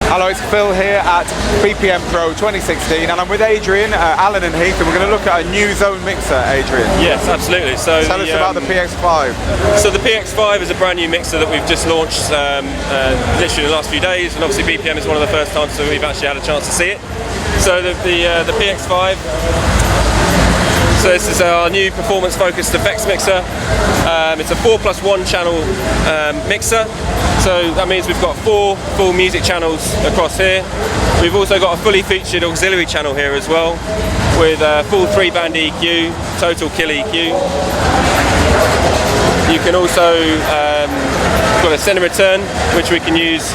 Hello, it's Phil here at BPM Pro 2016 and I'm with Adrian, Alan and Heath, and we're going to look at a new Xone mixer, Adrian. Yes, absolutely. So tell us about the PX5. So the PX5 is a brand new mixer that we've just launched literally in the last few days, and obviously BPM is one of the first times that we've actually had a chance to see it. So the PX5, so this is our new performance-focused effects mixer. It's a 4+1 channel mixer, so that means we've got 4 full music channels across here. We've also got a fully featured auxiliary channel here as well, with a full 3-band EQ, total kill EQ. You can also got a send and return, which we can use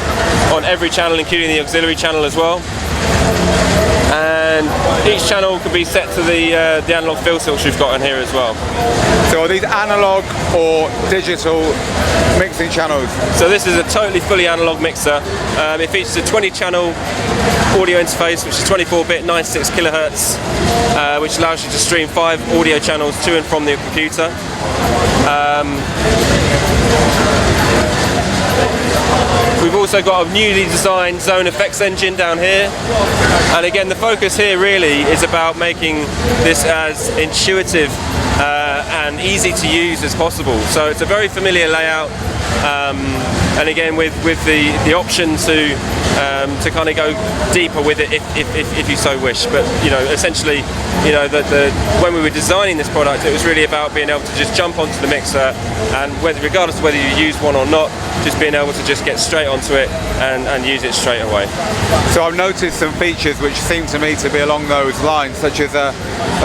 on every channel, including the auxiliary channel as well. And each channel can be set to the analog filter which we've got in here as well. So are these analog or digital mixing channels? So this is a totally fully analog mixer. It features a 20-channel audio interface, which is 24-bit, 96 kilohertz, which allows you to stream 5 audio channels to and from the computer. We've also got a newly designed Xone effects engine down here, and again the focus here really is about making this as intuitive and easy to use as possible. So it's a very familiar layout, and again with the option to kind of go deeper with it if you so wish. But you know, essentially, you know, when we were designing this product, it was really about being able to just jump onto the mixer, and regardless of whether you use one or not, just being able to just get straight onto it and use it straight away. So I've noticed some features which seem to me to be along those lines, such as a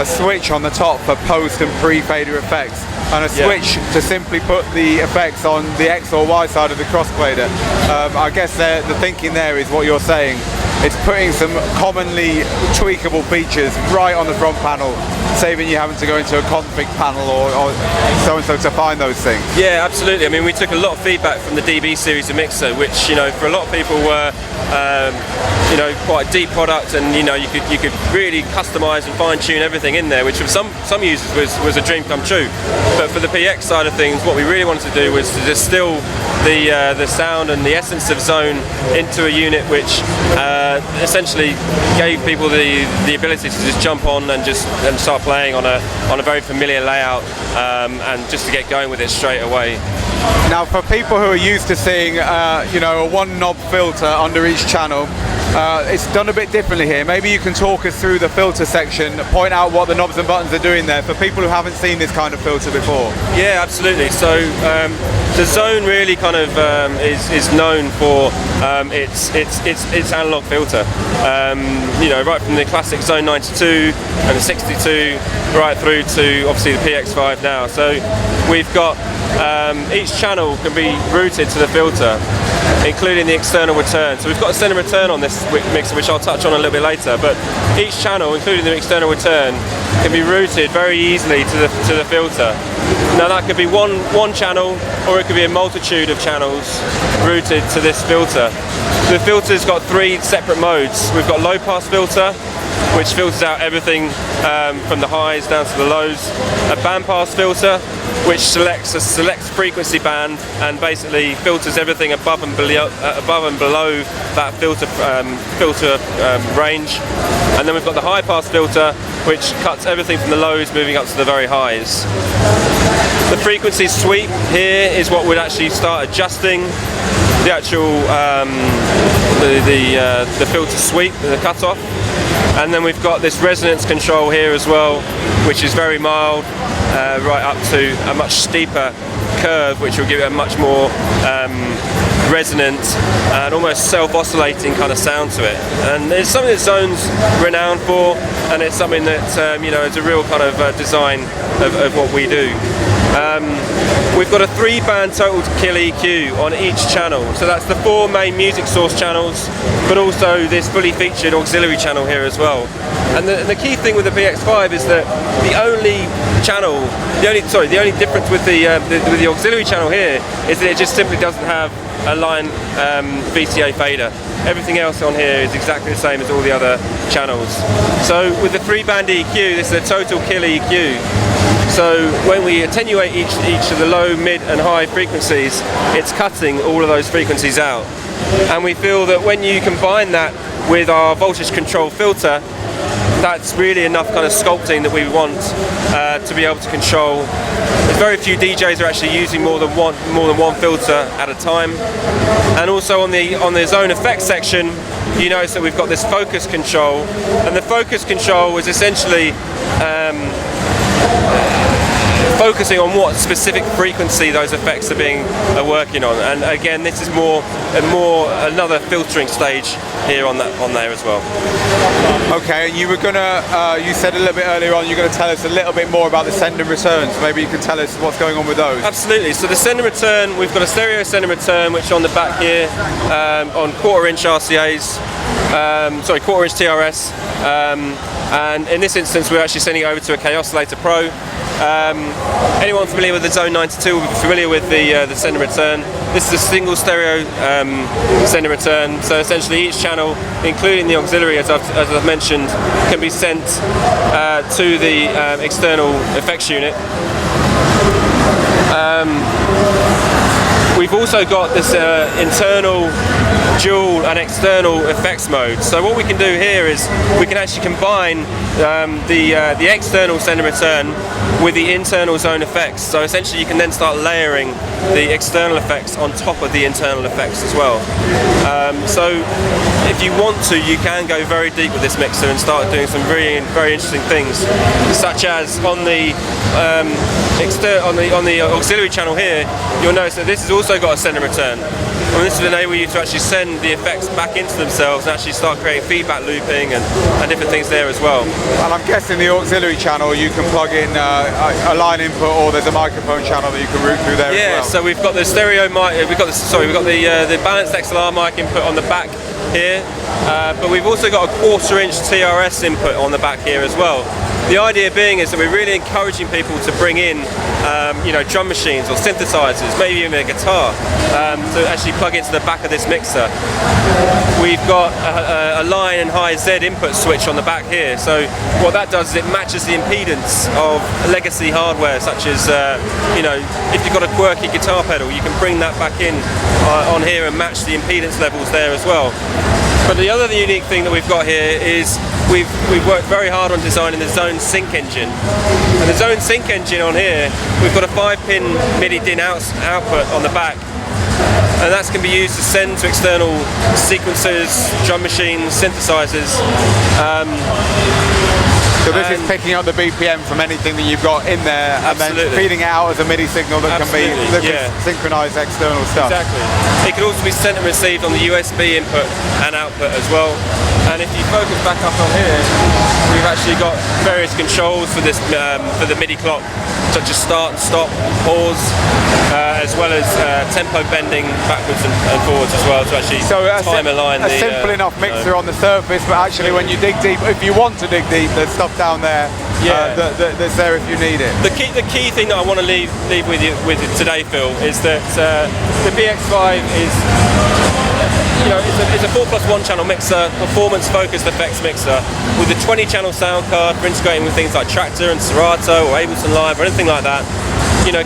switch on the top for post and pre-fader effects, and a switch to simply put the effects on the X or Y side of the crossfader. I guess the thinking there is what you're saying. It's putting some commonly tweakable features right on the front panel, saving you having to go into a config panel or so-and-so to find those things. Yeah, absolutely. I mean, we took a lot of feedback from the DB series of mixer, which, you know, for a lot of people were, you know, quite a deep product, and you know, you could really customize and fine-tune everything in there, which for some users was a dream come true. But for the PX side of things, what we really wanted to do was to distill the sound and the essence of Xone into a unit which essentially gave people the ability to just jump on and start playing on a very familiar layout, and just to get going with it straight away. Now, for people who are used to seeing you know, a 1-knob filter under each channel, it's done a bit differently here. Maybe you can talk us through the filter section, point out what the knobs and buttons are doing there for people who haven't seen this kind of filter before. Yeah, absolutely. So the Xone really kind of is known for its analog filter. You know, right from the classic Xone 92 and the 62, right through to obviously the PX5 now. So we've got each channel can be routed to the filter, including the external return. So we've got a send and return on this mixer, which I'll touch on a little bit later, but each channel, including the external return, can be routed very easily to the filter. Now that could be one channel, or it could be a multitude of channels routed to this filter. The filter's got 3 separate modes. We've got low pass filter, which filters out everything from the highs down to the lows. A band pass filter, which selects a select frequency band and basically filters everything above and below that filter range. And then we've got the high pass filter, which cuts everything from the lows moving up to the very highs. The frequency sweep here is what would actually start adjusting the actual the filter sweep, the cutoff. And then we've got this resonance control here as well, which is very mild, right up to a much steeper curve, which will give it a much more resonant and almost self-oscillating kind of sound to it. And it's something that Xone's renowned for, and it's something that you know, is a real kind of design of what we do. We've got a 3-band total kill EQ on each channel, so that's the 4 main music source channels, but also this fully featured auxiliary channel here as well. And the key thing with the PX5 is that the only difference with the auxiliary channel here is that it just simply doesn't have a line VCA fader. Everything else on here is exactly the same as all the other channels. So with the 3-band EQ, this is a total kill EQ. So when we attenuate each of the low, mid and high frequencies, it's cutting all of those frequencies out. and we feel that when you combine that with our voltage control filter, that's really enough kind of sculpting that we want to be able to control. There's very few DJs are actually using more than one filter at a time. And also on the zone effects section, you notice that we've got this focus control, and the focus control is essentially focusing on what specific frequency those effects are working on. And again, this is more another filtering stage here on there as well. Okay, you were gonna you said a little bit earlier on you're going to tell us a little bit more about the send and returns. Maybe you can tell us what's going on with those. Absolutely. So the send and return, we've got a stereo send and return which on the back here on 1/4 inch RCAs, sorry, 1/4 inch TRS, and in this instance we're actually sending it over to a K-Oscillator Pro. Anyone familiar with the Zone 92 will be familiar with the send and return. This is a single stereo send and return, so essentially each channel, including the auxiliary as I've mentioned, can be sent to the external effects unit. We've also got this internal dual and external effects mode. So what we can do here is we can actually combine the external send and return with the internal zone effects. So essentially you can then start layering the external effects on top of the internal effects as well. So if you want to, you can go very deep with this mixer and start doing some very interesting things, such as on the auxiliary channel here, you'll notice that this has also got a send and return. And this will enable you to actually send the effects back into themselves and actually start creating feedback looping and different things there as well. And I'm guessing the auxiliary channel you can plug in a line input, or there's a microphone channel that you can route through there as well. Yeah, so we've got the stereo mic, we've got the balanced XLR mic input on the back here, but we've also got a 1/4 inch TRS input on the back here as well. The idea being is that we're really encouraging people to bring in drum machines or synthesizers, maybe even a guitar, to actually plug into the back of this mixer. We've got a line and high Z input switch on the back here, so what that does is it matches the impedance of legacy hardware, such as if you've got a quirky guitar pedal, you can bring that back in on here and match the impedance levels there as well. But the other unique thing that we've got here is we've worked very hard on designing the Zone Sync engine. And the Zone Sync engine on here, we've got a 5-pin MIDI DIN output on the back, and that can be used to send to external sequencers, drum machines, synthesizers. So this is picking up the BPM from anything that you've got in there, and then feeding it out as a MIDI signal that can synchronize external stuff. Exactly. It can also be sent and received on the USB input and output as well. And if you focus back up on here, we've actually got various controls for this for the MIDI clock, such as start and stop, pause, as well as tempo bending backwards and forwards as well to actually time align a simple enough mixer on the surface, but actually when you dig deep, if you want to dig deep, there's stuff down there that's there if you need it. The key thing that I want to leave with you today, Phil, is that the PX5 is it's a 4+1 channel mixer, performance focused effects mixer with a 20 channel sound card for integrating with things like Traktor and Serato or Ableton Live or anything like that.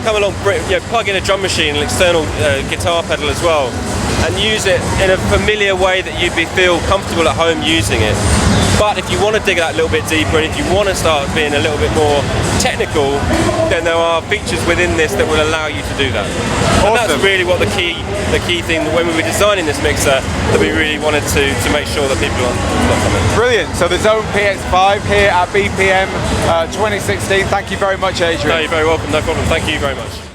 Come along, plug in a drum machine, an external guitar pedal as well, and use it in a familiar way that you'd feel comfortable at home using it. But if you want to dig that a little bit deeper, and if you want to start being a little bit more technical, then there are features within this that will allow you to do that. Awesome. And that's really what the key thing when we were designing this mixer that we really wanted to make sure that people got something. Brilliant. So the Zone PX5 here at BPM 2016. Thank you very much, Adrian. No, you're very welcome. No problem. Thank you very much.